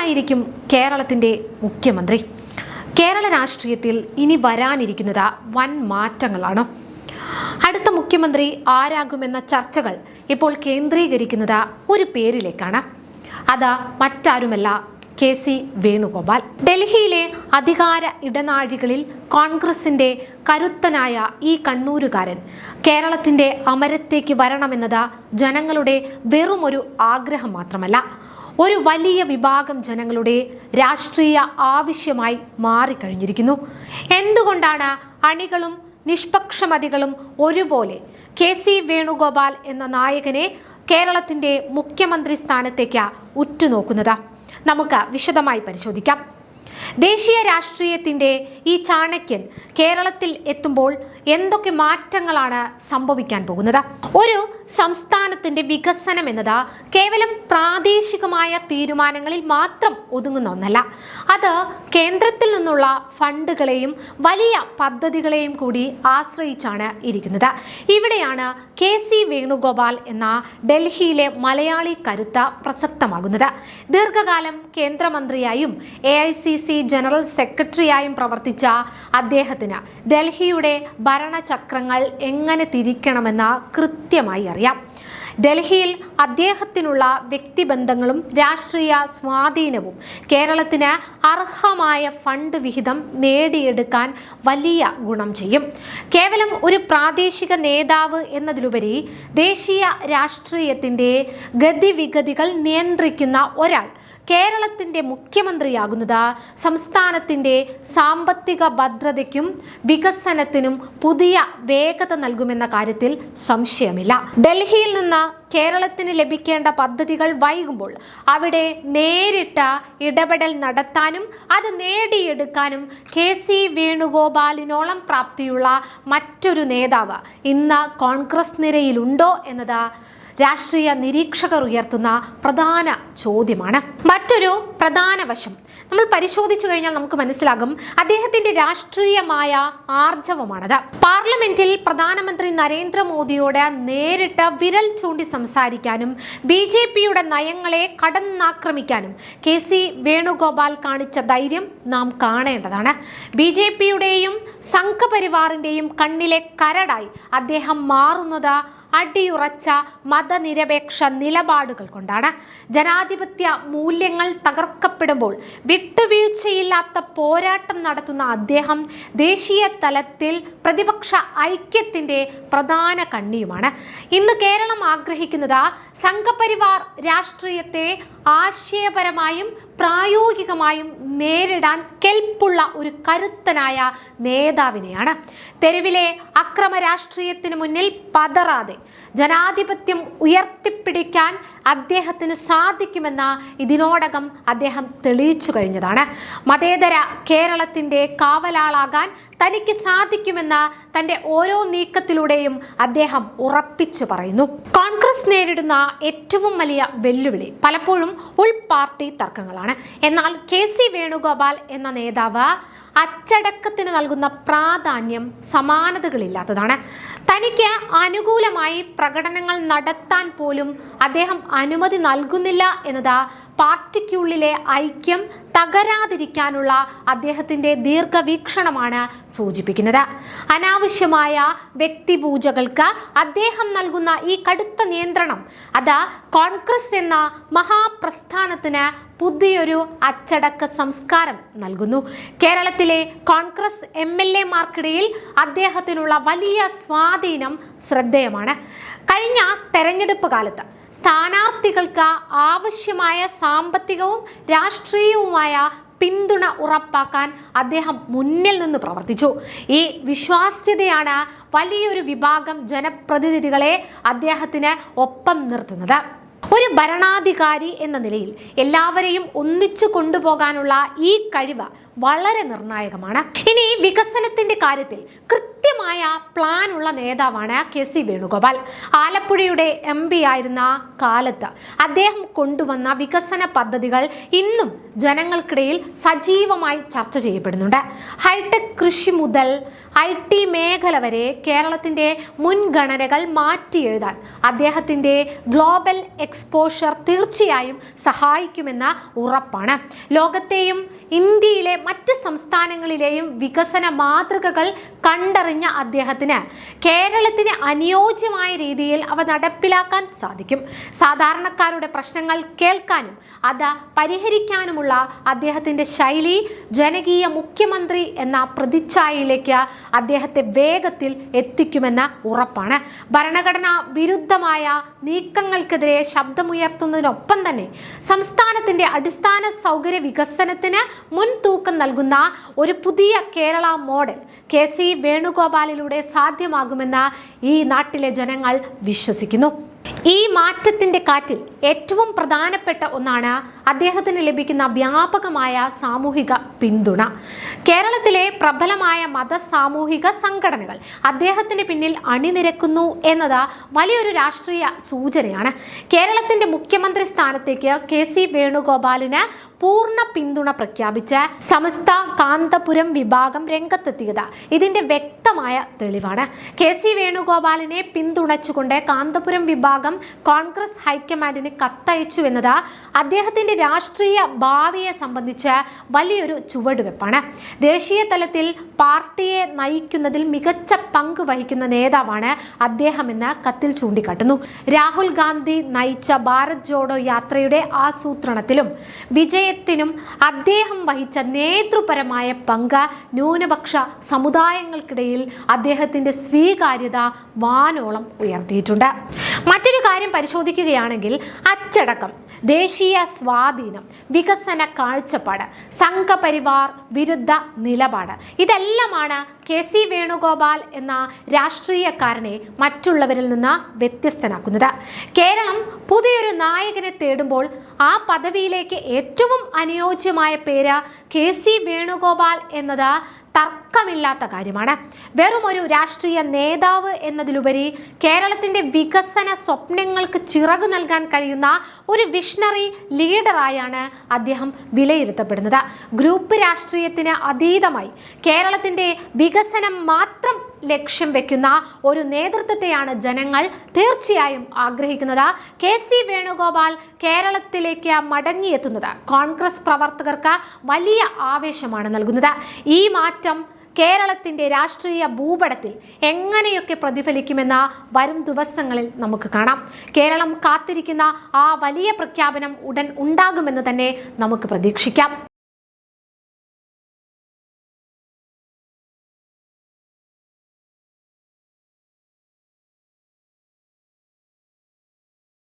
ആരായിരിക്കും കേരളത്തിൻ്റെ മുഖ്യമന്ത്രി? കേരള രാഷ്ട്രീയത്തിൽ ഇനി വരാനിരിക്കുന്നത് വൻ മാറ്റങ്ങളാണ്. അടുത്ത മുഖ്യമന്ത്രി ആരാകുമെന്ന ചർച്ചകൾ ഇപ്പോൾ കേന്ദ്രീകരിക്കുന്നത് ഒരു പേരിലേക്കാണ്. അത് മറ്റാരുമല്ല, KC വേണുഗോപാൽ. ഡൽഹിയിലെ അധികാര ഇടനാഴികളിൽ കോൺഗ്രസിന്റെ കരുത്തനായ ഈ കണ്ണൂരുകാരൻ കേരളത്തിന്റെ അമരത്തേക്ക് വരണമെന്നത് ജനങ്ങളുടെ വെറുമൊരു ആഗ്രഹം മാത്രമല്ല, ഒരു വലിയ വിഭാഗം ജനങ്ങളുടെ രാഷ്ട്രീയ ആവശ്യമായി മാറിക്കഴിഞ്ഞിരിക്കുന്നു. എന്തുകൊണ്ടാണ് അണികളും നിഷ്പക്ഷമതികളും ഒരുപോലെ KC വേണുഗോപാൽ എന്ന നായകനെ കേരളത്തിന്റെ മുഖ്യമന്ത്രി സ്ഥാനത്തേക്ക് ഉറ്റുനോക്കുന്നത്? നമുക്ക് വിശദമായി പരിശോധിക്കാം. ദേശീയ രാഷ്ട്രീയത്തിന്റെ ഈ ചാണക്യൻ കേരളത്തിൽ എത്തുമ്പോൾ എന്തൊക്കെ മാറ്റങ്ങളാണ് സംഭവിക്കാൻ പോകുന്നത്? ഒരു സംസ്ഥാനത്തിന്റെ വികസനം എന്നത് കേവലം പ്രാദേശികമായ തീരുമാനങ്ങളിൽ മാത്രം ഒതുങ്ങുന്ന ഒന്നല്ല. അത് കേന്ദ്രത്തിൽ നിന്നുള്ള ഫണ്ടുകളെയും വലിയ പദ്ധതികളെയും കൂടി ആശ്രയിച്ചാണ് ഇരിക്കുന്നത്. ഇവിടെയാണ് KC വേണുഗോപാൽ എന്ന ഡൽഹിയിലെ മലയാളി കരുത്ത് പ്രസക്തമാകുന്നത്. ദീർഘകാലം കേന്ദ്രമന്ത്രിയായും AICC ജനറൽ സെക്രട്ടറിയായും പ്രവർത്തിച്ച അദ്ദേഹത്തിന് ഡൽഹിയുടെ ഭരണചക്രങ്ങൾ എങ്ങനെ തിരിക്കണമെന്ന് കൃത്യമായി അറിയാം. ഡൽഹിയിൽ അദ്ദേഹത്തിനുള്ള വ്യക്തിബന്ധങ്ങളും രാഷ്ട്രീയ സ്വാധീനവും കേരളത്തിന് അർഹമായ ഫണ്ട് വിഹിതം നേടിയെടുക്കാൻ വലിയ ഗുണം ചെയ്യും. കേവലം ഒരു പ്രാദേശിക നേതാവ് എന്നതിലുപരി ദേശീയ രാഷ്ട്രീയത്തിൻ്റെ ഗതിവിഗതികൾ നിയന്ത്രിക്കുന്ന ഒരാൾ കേരളത്തിൻ്റെ മുഖ്യമന്ത്രിയാകുന്നത് സംസ്ഥാനത്തിൻ്റെ സാമ്പത്തിക ഭദ്രതയ്ക്കും വികസനത്തിനും പുതിയ വേഗത നൽകുമെന്ന കാര്യത്തിൽ സംശയമില്ല. ഡൽഹിയിൽ നിന്ന് കേരളത്തിന് ലഭിക്കേണ്ട പദ്ധതികൾ വൈകുമ്പോൾ അവിടെ നേരിട്ട് ഇടപെടൽ നടത്താനും അത് നേടിയെടുക്കാനും KC വേണുഗോപാലിനോളം പ്രാപ്തിയുള്ള മറ്റൊരു നേതാവ് ഇന്ന് കോൺഗ്രസ് നിരയിലുണ്ടോ എന്നത് രാഷ്ട്രീയ നിരീക്ഷകർ ഉയർത്തുന്ന പ്രധാന ചോദ്യമാണ്. മറ്റൊരു പ്രധാന വശം നമ്മൾ പരിശോധിച്ചു കഴിഞ്ഞാൽ നമുക്ക് മനസ്സിലാകും, അദ്ദേഹത്തിന്റെ രാഷ്ട്രീയമായ ആർജവമാണത്. പാർലമെന്റിൽ പ്രധാനമന്ത്രി നരേന്ദ്രമോദിയോട് നേരിട്ട് വിരൽ ചൂണ്ടി സംസാരിക്കാനും BJPയുടെ നയങ്ങളെ കടന്നാക്രമിക്കാനും KC വേണുഗോപാൽ കാണിച്ച ധൈര്യം നാം കാണേണ്ടതാണ്. BJPയുടെയും സംഘപരിവാറിന്റെയും കണ്ണിലെ കരടായി അദ്ദേഹം മാറുന്നത് അടിയുറച്ച മതനിരപേക്ഷ നിലപാടുകൾ കൊണ്ടാണ്. ജനാധിപത്യ മൂല്യങ്ങൾ തകർക്കപ്പെടുമ്പോൾ വിട്ടുവീഴ്ചയില്ലാത്ത പോരാട്ടം നടത്തുന്ന അദ്ദേഹം ദേശീയ തലത്തിൽ പ്രതിപക്ഷ ഐക്യത്തിൻ്റെ പ്രധാന കണ്ണിയുമാണ്. ഇന്ന് കേരളം ആഗ്രഹിക്കുന്നത് സംഘപരിവാർ രാഷ്ട്രീയത്തെ ആശയപരമായും പ്രായോഗികമായും നേരിടാൻ കെൽപ്പുള്ള ഒരു കരുത്തനായ നേതാവിനെയാണ്. തെരുവിലെ അക്രമ രാഷ്ട്രീയത്തിന് മുന്നിൽ പതറാതെ ജനാധിപത്യം ഉയർത്തിപ്പിടിക്കാൻ അദ്ദേഹത്തിന് സാധിക്കുമെന്ന് ഇതിനോടകം അദ്ദേഹം തെളിയിച്ചു കഴിഞ്ഞതാണ്. മതേതര കേരളത്തിൻ്റെ കാവലാളാകാൻ തനിക്ക് സാധിക്കുമെന്ന് തൻ്റെ ഓരോ നീക്കത്തിലൂടെയും അദ്ദേഹം ഉറപ്പിച്ചു പറയുന്നു. കോൺഗ്രസ് നേരിടുന്ന ഏറ്റവും വലിയ വെല്ലുവിളി പലപ്പോഴും ഉൾപാർട്ടി തർക്കങ്ങളാണ്. എന്നാൽ KC വേണുഗോപാൽ എന്ന നേതാവ് അച്ചടക്കത്തിന് നൽകുന്ന പ്രാധാന്യം സമാനതകളില്ലാത്തതാണ്. തനിക്ക് അനുകൂലമായി പ്രകടനങ്ങൾ നടത്താൻ പോലും അദ്ദേഹം അനുമതി നൽകുന്നില്ല എന്നത് പാർട്ടിക്കുള്ളിലെ ഐക്യം തകരാതിരിക്കാനുള്ള അദ്ദേഹത്തിൻ്റെ ദീർഘവീക്ഷണമാണ് സൂചിപ്പിക്കുന്നത്. അനാവശ്യമായ വ്യക്തിപൂജകൾക്ക് അദ്ദേഹം നൽകുന്ന ഈ കടുത്ത നിയന്ത്രണം അത് കോൺഗ്രസ് എന്ന മഹാപ്രസ്ഥാനത്തിന് പുതിയൊരു അച്ചടക്ക സംസ്കാരം നൽകുന്നു. കേരളത്തിലെ കോൺഗ്രസ് MLA-മാർക്കിടയിൽ അദ്ദേഹത്തിനുള്ള വലിയ സ്വാധീനം ശ്രദ്ധേയമാണ്. കഴിഞ്ഞ തെരഞ്ഞെടുപ്പ് കാലത്ത് സ്ഥാനാർത്ഥികൾക്ക് ആവശ്യമായ സാമ്പത്തികവും രാഷ്ട്രീയവുമായ പിന്തുണ ഉറപ്പാക്കാൻ അദ്ദേഹം മുന്നിൽ നിന്ന് പ്രവർത്തിച്ചു. ഈ വിശ്വാസ്യതയാണ് വലിയൊരു വിഭാഗം ജനപ്രതിനിധികളെ അദ്ദേഹത്തിന് ഒപ്പം നിർത്തുന്നത്. ഒരു ഭരണാധികാരി എന്ന നിലയിൽ എല്ലാവരെയും ഒന്നിച്ചു കൊണ്ടുപോകാനുള്ള ഈ കഴിവ് വളരെ നിർണായകമാണ്. ഇനി വികസനത്തിന്റെ കാര്യത്തിൽ കൃത്യമായി കൃത്യമായ പ്ലാൻ ഉള്ള നേതാവാണ് KC വേണുഗോപാൽ. ആലപ്പുഴയുടെ MP ആയിരുന്ന കാലത്ത് അദ്ദേഹം കൊണ്ടുവന്ന വികസന പദ്ധതികൾ ഇന്നും ജനങ്ങൾക്കിടയിൽ സജീവമായി ചർച്ച ചെയ്യപ്പെടുന്നുണ്ട്. ഹൈടെക് കൃഷി മുതൽ IT മേഖല വരെ കേരളത്തിന്റെ മുൻഗണനകൾ മാറ്റിയെഴുതാൻ അദ്ദേഹത്തിന്റെ ഗ്ലോബൽ എക്സ്പോഷർ തീർച്ചയായും സഹായിക്കുമെന്ന ഉറപ്പാണ്. ലോകത്തെയും ഇന്ത്യയിലെ മറ്റ് സംസ്ഥാനങ്ങളിലെയും വികസന മാതൃകകൾ കണ്ടറിഞ്ഞ അദ്ദേഹത്തിന് കേരളത്തിന് അനുയോജ്യമായ രീതിയിൽ അവ നടപ്പിലാക്കാൻ സാധിക്കും. സാധാരണക്കാരുടെ പ്രശ്നങ്ങൾ കേൾക്കാനും അത് പരിഹരിക്കാനുമുള്ള അദ്ദേഹത്തിന്റെ ശൈലി ജനകീയ മുഖ്യമന്ത്രി എന്ന പ്രതിച്ഛായയിലേക്ക് അദ്ദേഹത്തെ വേഗത്തിൽ എത്തിക്കുമെന്ന ഉറപ്പാണ്. ഭരണഘടനാ വിരുദ്ധമായ നീക്കങ്ങൾക്കെതിരെ ശബ്ദമുയർത്തുന്നതിനൊപ്പം തന്നെ സംസ്ഥാനത്തിന്റെ അടിസ്ഥാന സൗകര്യ വികസനത്തിന് മുൻതൂക്കം നൽകുന്ന ഒരു പുതിയ കേരള മോഡൽ KC വേണുഗോപാലിലൂടെ സാധ്യമാകുമെന്ന് ഈ നാട്ടിലെ ജനങ്ങൾ വിശ്വസിക്കുന്നു. ഈ മാറ്റത്തിന്റെ കാറ്റിൽ ഏറ്റവും പ്രധാനപ്പെട്ട ഒന്നാണ് അദ്ദേഹത്തിന് ലഭിക്കുന്ന വ്യാപകമായ സാമൂഹിക പിന്തുണ. കേരളത്തിലെ പ്രബലമായ മത സാമൂഹിക സംഘടനകൾ അദ്ദേഹത്തിന് പിന്നിൽ അണിനിരക്കുന്നു എന്നത് വലിയൊരു രാഷ്ട്രീയ സൂചനയാണ്. കേരളത്തിന്റെ മുഖ്യമന്ത്രി സ്ഥാനത്തേക്ക് KC വേണുഗോപാലിന് പൂർണ്ണ പിന്തുണ പ്രഖ്യാപിച്ച് സമസ്ത കാന്തപുരം വിഭാഗം രംഗത്തെത്തിയത് ഇതിന്റെ വ്യക്തമായ തെളിവാണ്. KC വേണുഗോപാലിനെ പിന്തുണച്ചുകൊണ്ട് കാന്തപുരം വിഭാഗം കോൺഗ്രസ് ഹൈക്കമാൻഡിന് കത്തയച്ചു എന്നത് അദ്ദേഹത്തിന്റെ രാഷ്ട്രീയ ഭാവിയെ സംബന്ധിച്ച് വലിയൊരു ചുവടുവെപ്പാണ്. ദേശീയ തലത്തിൽ പാർട്ടിയെ നയിക്കുന്നതിൽ മികച്ച പങ്ക് വഹിക്കുന്ന നേതാവാണ് അദ്ദേഹമെന്ന് കത്തിൽ ചൂണ്ടിക്കാട്ടുന്നു. രാഹുൽ ഗാന്ധി നയിച്ച ഭാരത് ജോഡോ യാത്രയുടെ ആസൂത്രണത്തിലും വിജയത്തിനും അദ്ദേഹം വഹിച്ച നേതൃപരമായ പങ്ക് ന്യൂനപക്ഷ സമുദായങ്ങൾക്കിടയിൽ അദ്ദേഹത്തിന്റെ സ്വീകാര്യത വാനോളം ഉയർത്തിയിട്ടുണ്ട്. മറ്റൊരു കാര്യം പരിശോധിക്കുകയാണെങ്കിൽ അച്ചടക്കം, ദേശീയ സ്വാധീനം, വികസന കാഴ്ചപ്പാട്, സംഘപരിവാർ വിരുദ്ധ നിലപാട് ഇതെല്ലാമാണ് KC വേണുഗോപാൽ എന്ന രാഷ്ട്രീയക്കാരനെ മറ്റുള്ളവരിൽ നിന്ന് വ്യത്യസ്തനാക്കുന്നത്. കേരളം പുതിയൊരു നായകനെ തേടുമ്പോൾ ആ പദവിയിലേക്ക് ഏറ്റവും അനുയോജ്യമായ പേര് KC വേണുഗോപാൽ എന്നത് തർക്കമില്ലാത്ത കാര്യമാണ്. വെറും ഒരു രാഷ്ട്രീയ നേതാവ് എന്നതിലുപരി കേരളത്തിന്റെ വികസന സ്വപ്നങ്ങൾക്ക് ചിറകു നൽകാൻ കഴിയുന്ന ഒരു വിഷണറി ലീഡറായാണ് അദ്ദേഹം വിലയിരുത്തപ്പെടുന്നത്. ഗ്രൂപ്പ് രാഷ്ട്രീയത്തിന് അതീതമായി കേരളത്തിന്റെ വികസനം മാത്രം ലക്ഷ്യം വെക്കുന്ന ഒരു നേതൃത്വത്തെയാണ് ജനങ്ങൾ തീർച്ചയായും ആഗ്രഹിക്കുന്നത്. KC വേണുഗോപാൽ കേരളത്തിലേക്ക് മടങ്ങിയെത്തുന്നത് കോൺഗ്രസ് പ്രവർത്തകർക്ക് വലിയ ആവേശമാണ് നൽകുന്നത്. ഈ മാറ്റം കേരളത്തിന്റെ രാഷ്ട്രീയ ഭൂപടത്തിൽ എങ്ങനെയൊക്കെ പ്രതിഫലിക്കുമെന്ന് വരും ദിവസങ്ങളിൽ നമുക്ക് കാണാം. കേരളം കാത്തിരിക്കുന്ന ആ വലിയ പ്രഖ്യാപനം ഉടൻ ഉണ്ടാകുമെന്ന് തന്നെ നമുക്ക് പ്രതീക്ഷിക്കാം.